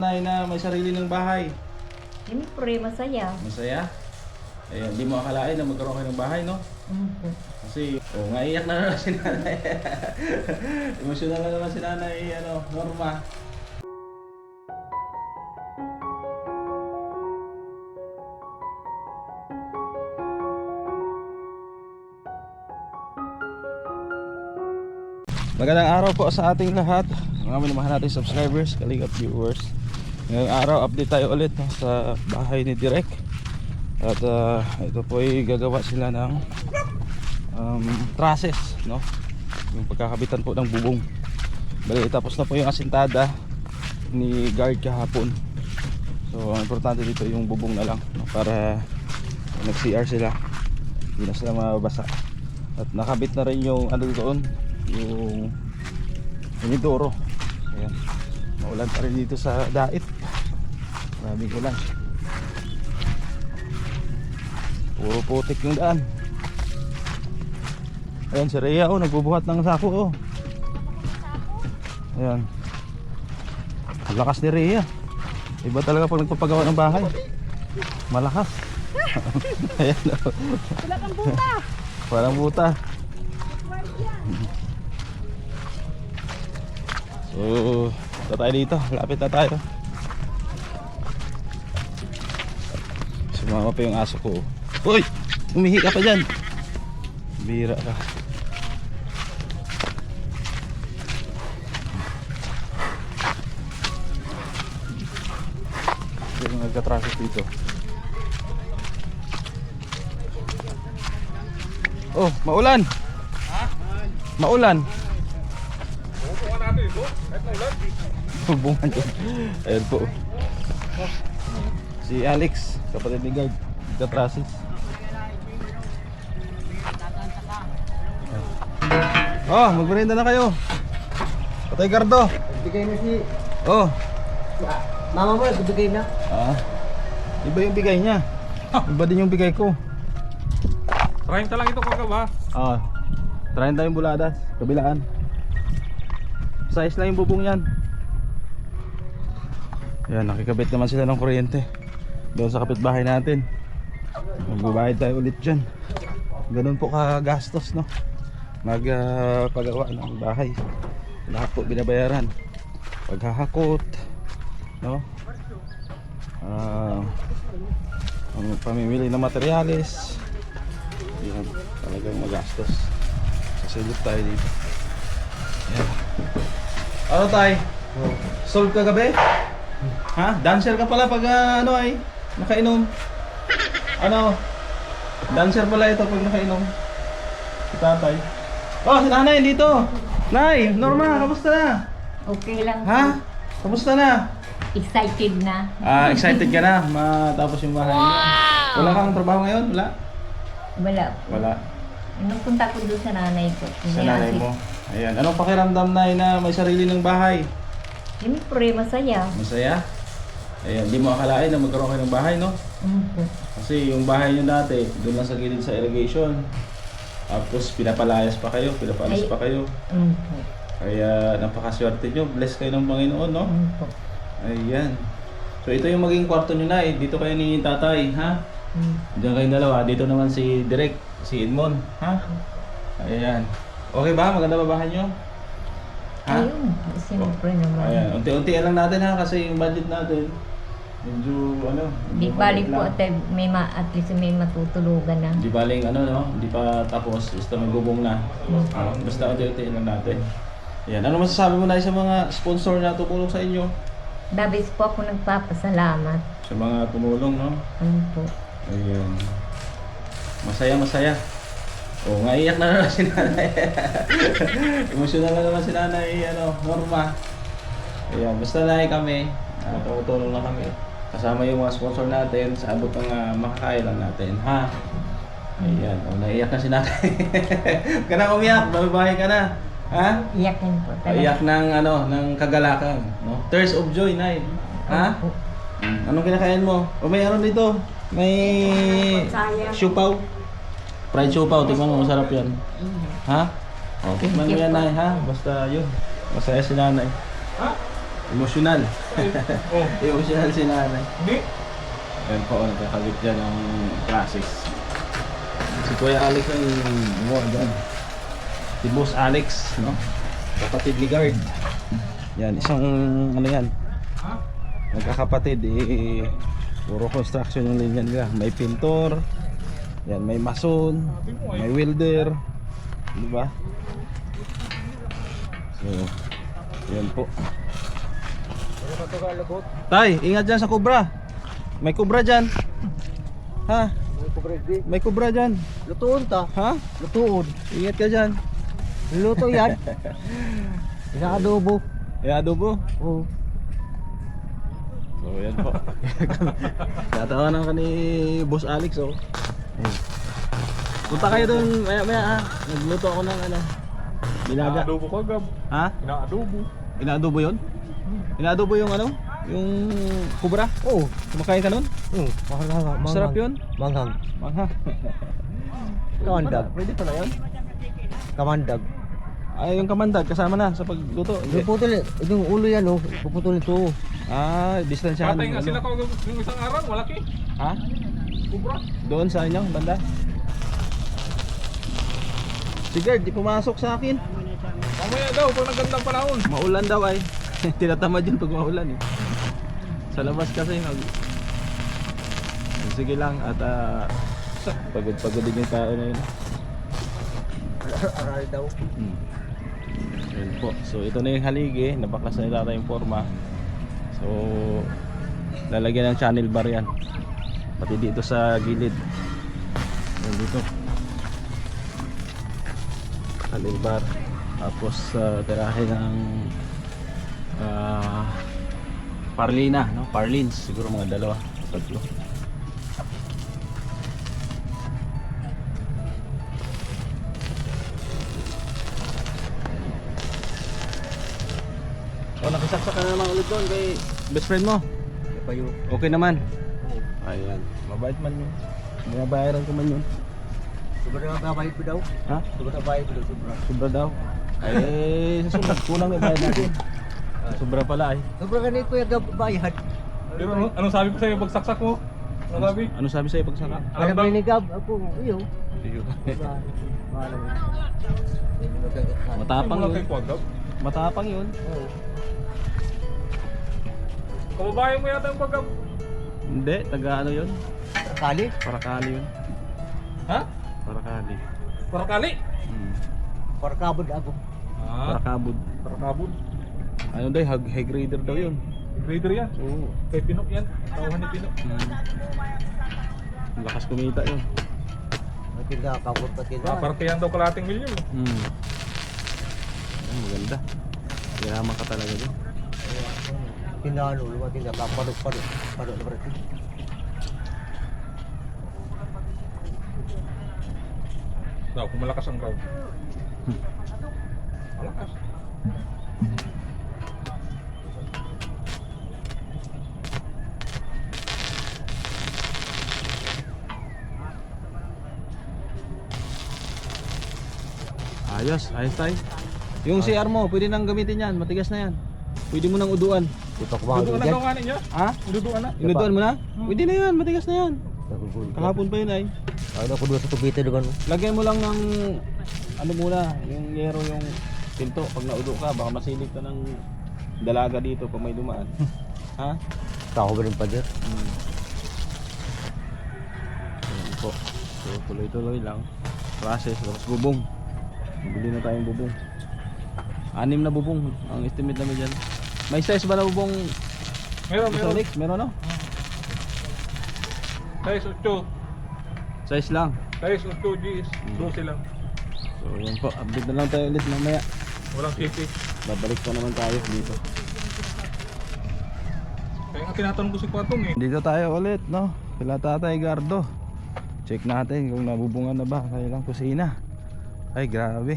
Nay na may sarili ng bahay. Siyempre, masaya. Masaya? Ayan, di mo akalain na magkaroon kayo ng bahay, no? Kasi, ngaiyak na naman si nanay. Emosyonal na naman si nanay, Norma. Magandang araw po sa ating lahat, mga minamahal nating subscribers, Kalingap viewers. Ngayong araw, update tayo ulit sa bahay ni Direk. At ito po ay gagawa sila ng trusses, no? Yung pagkakabitan po ng bubong. Bali, tapos na po yung asintada ni guard kahapon. So, ang importante dito yung bubong na lang, no? Para nag-CR sila, hindi na sila mababasa. At nakabit na rin yung ano doon, yung inidoro. Ayan, maulan pa rin dito sa Dait, maraming ulan, puro putik yung daan. Ayan si Rhea, nagbubuhat ng sako. Ayan, ang lakas ni Rhea, iba talaga pag nagpapagawa ng bahay, malakas. Ayan, Wala kang buta. walang buta. So, ito tayo dito, lapit na tayo. Sumama pa yung aso ko. Uy! Umihi ka pa dyan. Bira ka. Yung mga nagka-traffic dito. Oh, maulan! Maulan! Hubungan yun. Ayan po. Si Alex, kapatid ni guard, nagka-trusses. Oh, magmerienda na kayo. Patay Gardo. Bigay na si Oh. mama mo, bigay na. Iba yung bigay niya. Iba din yung bigay ko. 30 lang ito kagawa. 30 yung buladas, kabilaan. Size lang yung bubong yan. Ayan, nakikabit naman sila ng kuryente doon sa kapitbahay natin. Magbabayad tayo ulit dyan. Ganun po kagastos, no? Magpagawa ng bahay. Lahat po binabayaran. Paghahakot, no? Ang pamimili ng materyales. Yan, talagang magastos. Sasilip tayo dito. Ayan. Ano tayo? Solve ka gabi? Ha? Dancer ka pala pag ay nakainom. Ano? Dancer pala ito pag nakainom. Si tatay. Oh, si nanay dito. Nay, Norma, kamusta na? Okay lang. Ha? Kamusta na? Excited na. Excited ka na matapos yung bahay niyo. Wala kang trabaho ngayon? Wala? Wala. Wala. Nung punta ko doon sa nanay ko. Sa nanay mo. Ayan. Anong pakiramdam, Nay, na may sarili ng bahay? Siyempre, masaya. Masaya? Ayan, di mo akalain na magkaroon kayo ng bahay, no? Kasi yung bahay nyo dati, doon lang sa gilid sa irrigation. Tapos pinapalayas pa kayo, pinapalas pa kayo. Kaya napakaswerte nyo, bless kayo ng Panginoon, no? Ayan. So ito yung maging kwarto nyo na dito kayo ni tatay, ha? Diyan kayong dalawa, dito naman si Direk, si Edmond, ha? Ayan. Okay ba? Maganda ba bahay nyo? Ha? Ayun, siyempre naman. Ayan, unti-unti lang natin ha, kasi yung budget natin medyo Di balik po at at least may matutulugan na. Di baling no? Di pa tapos, basta magbubong na. Basta unti-unti lang natin. Ayan, ano masasabi mo na sa mga sponsor na tumulong sa inyo? Dabis po ako nagpapasalamat. Sa mga tumulong, no? Po. Ayan. Masaya. Ngaiyak na naman si nanay. Emosyonal na naman si nanay, Norma. Ayan, basta na kami, tumutulong na kami. Kasama yung mga sponsor natin sa abot ng makakaya lang natin, ha? Ayan, naiyak na si nanay. Huwag ka na umiyak, bababae ka na. Ha? Iyakin po talaga. Iyak ng ng kagalakan, no? Tears of joy, Nay. Ha? Anong kinakain mo? O may dito? May siupaw. Fried siupaw, tingnan mo, masarap yan. Ha? Okay, man mo yan, Nay, ha? Basta yun. Masaya si nanay. Ha? Emosyonal. Oh, Emosyonal si nanay. hindi. Ayan po, nagkakabit dyan ng classics. Si Kuya Alex ay gumawa dyan. Si Boss Alex, no? Kapatid ni Guard. Yan, isang ano yan. Magkakapatid, puro construction yung linya nila. May pintor, yan, may mason, may welder. Diba? So, yan po. Tay, ingat dyan sa kubra. May kubra dyan. Ha? May kubra dyan. Lutuon ta. Ha? Lutuon. Ingat ka dyan. Luto yan. Inaadobo. Eh, adobo. Oo. So, yan po. Tatawanan ka ni Boss Alex, oh. Ayun. Punta kayo doon maya-maya, ha? Nagluto ako ng ano, nilaga. Inaadobo ko, Gab. Ha? Inaadobo. Inaadobo yun? Inaadobo yung ano? Yung kubra? Oo. Kumakain ka nun? Oo. Manghang. Masarap yun? Manghang. Mangha. Kamandag. Pwede pala yun? Kamandag. Ay, yung kamandag kasama na sa pagluto. Yung putol, yung ulo yan oh. Puputol ito. Ah, distansyahan. Patay nga ano. sila ko yung isang araw, malaki. Ha? Kubra. Doon sa inyo, banda? Si Gerd, di pumasok sa akin. Mamaya daw, pag nagandang panahon. Maulan daw ay. Tinatamad yun pag maulan eh. Sa labas kasi sige lang at pagod din yung tao na yun. Aral daw. Yun po. So ito na yung haligi, nabaklas na ni Tata yung forma. So lalagyan ng channel bar yan. Pati dito sa gilid. Yan dito. Channel bar. Tapos tirahe ng parlina, no? Parlins, siguro mga dalawa, tatlo. O, nakisaksak ka na naman ulit doon kay best friend mo. Payo. Okay naman. Ayan, mabait man yun. Binabayaran ko man yun. Sobra na bayad ko daw. Ha? Sobra na bayad ko daw. Sobra. Sobra daw. Ay, sa sunod, kulang yung bayad natin. Sobra pala ay. Sobra ganito yung bayad. Pero anong sabi ko sa'yo pag saksak mo? Ano sabi? Ano sabi sa'yo pag saka? Alam mo ni Gab, ako, iyo. Iyo. Mahal mo. Matapang Ano yun. kay Quagab? Matapang yun. Oo. Kababayan mo yata yung Quagab. Hindi, taga ano yun? Kali? Parakali yun. Ha? Parakali. Parakali? Para kabod ako. Ah, Parakabud. Parakabud. Ano daw, high grader daw yun. Grader yan. Oo. Kay Pinok yan. Tauhan ni Pinok. Lakas kumita yun. Matinda, kabod patinda. Partihan daw kalating milyon. Maganda. Yaman ka talaga dyan. Tindahan ulo, matinda, kapadok na berarti. Daw, kung malakas ang ground. Malakas. Ayos tayo. Yung CR mo, pwede nang gamitin yan. Matigas na yan. Pwede mo nang uduan. Ito kumahal Duduan na dyan. daw nga ninyo. Ha? Duduan na. Inuduan mo na? Pwede na yan, matigas na yan. Kahapon pa yun ay. Ano ako doon sa tubite doon. Lagyan mo lang ng ano muna, yung yero yung pinto. Pag naudo ka, baka masilip ka ng dalaga dito pag may dumaan. Ha? Tao ba rin pa dyan? Ayan po. So tuloy-tuloy lang. Process, tapos bubong. Bili na tayong bubong. 6 na bubong ang estimate namin dyan. May size ba na bubong? Meron. Sonic? Meron no? Size 8. Size lang. Size 8 Gs. 12 lang. So yan po, update na lang tayo ulit mamaya. Walang city. Babalik pa naman tayo dito. Kaya nga tinatanong ko si Kwatong eh. Dito tayo ulit, no? Kila Tatay Gardo. Check natin kung nabubungan na ba kailang kusina. Ay, grabe.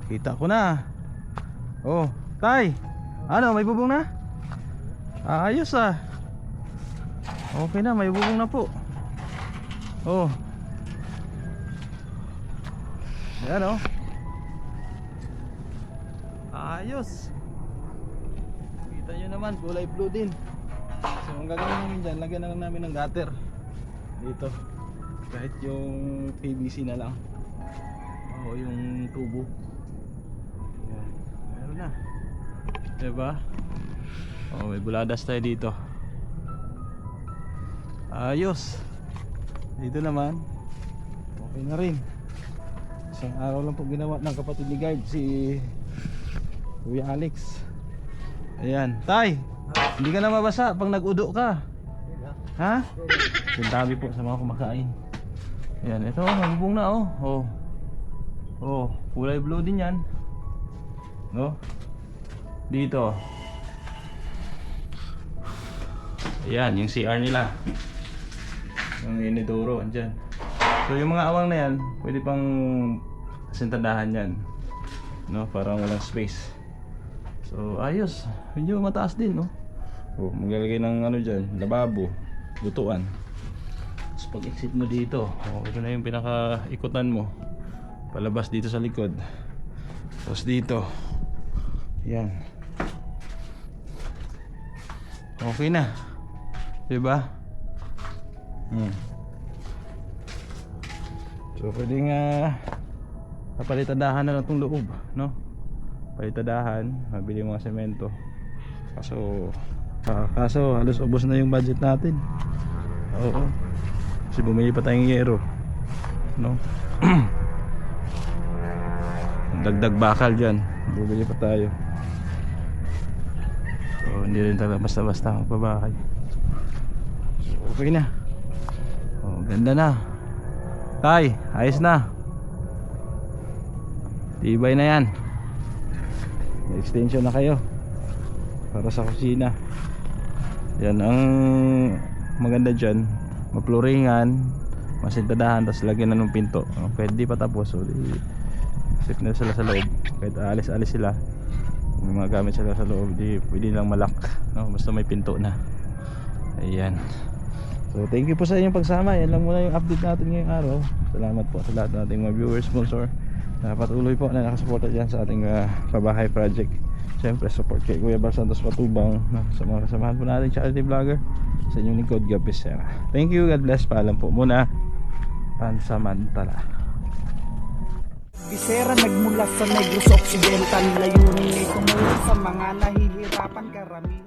Kita ko na. Oh, Tay. Ano, may bubong na? Ayos ah. Okay na, may bubong na po. Oh. Ayan oh. Ayos. Kita nyo naman. naman, kulay blue din. So ang gagawin namin dyan, lagyan na lang namin ng gutter dito. Kahit yung PVC na lang o yung tubo. Yan, meron na. Diba? Oh, may buladas tayo dito. Ayos. Dito naman okay na rin. Isang araw lang po ginawa ng kapatid ni guide, si Kuya Alex. Ayan, Tay, hindi ka na mabasa pag nag-udo ka. Ha? Sintabi po sa mga kumakain. Ayan, ito mabubong na oh. Oh. Oh, kulay blue din yan. No? Dito. Ayan, yung CR nila. Yung inidoro, andyan. So yung mga awang na yan, pwede pang sintadahan yan. No, parang walang space. So ayos, medyo mataas din, no? Oh, maglalagay ng ano dyan, lababo, lutuan. Tapos pag exit mo dito, oh, ito na yung pinaka-ikutan mo. Palabas dito sa likod. Tapos dito. Yan. Okay na. Diba? So pwedeng napalitadahan na lang itong loob, no? Palitadahan, mabili mga semento. Kaso halos ubos na yung budget natin. Oo. Kasi bumili pa tayong yero, no? Dagdag bakal dyan, bumili pa tayo. So hindi rin talaga basta-basta magbabahay. So okay na. Oh, ganda na. Tay, ayos na. Tibay na yan. May extension na kayo para sa kusina. Yan ang maganda dyan. Mapluringan, masintadahan, tapos lagyan na ng pinto. Pwede pa tapos, so safe na sila sa loob. Kahit alis-alis sila, may mga gamit sila sa loob, di pwede lang malak, no? Basta may pinto na. Ayan. So thank you po sa inyong pagsama. Yan lang muna yung update natin ngayong araw. Salamat po sa lahat ng ating mga viewers, sponsor na patuloy po na nakasuporta dyan sa ating pabahay project. Siyempre support kay Kuya Bal Santos Patubang, sa mga kasamahan po natin charity vlogger, sa inyong lingkod Gabby Sera. Thank you, God bless. Paalam po muna. Pansamantala. Bisera nagmula sa Negros Occidental, layunin ay tumulong sa mga nahihirapan karamihan.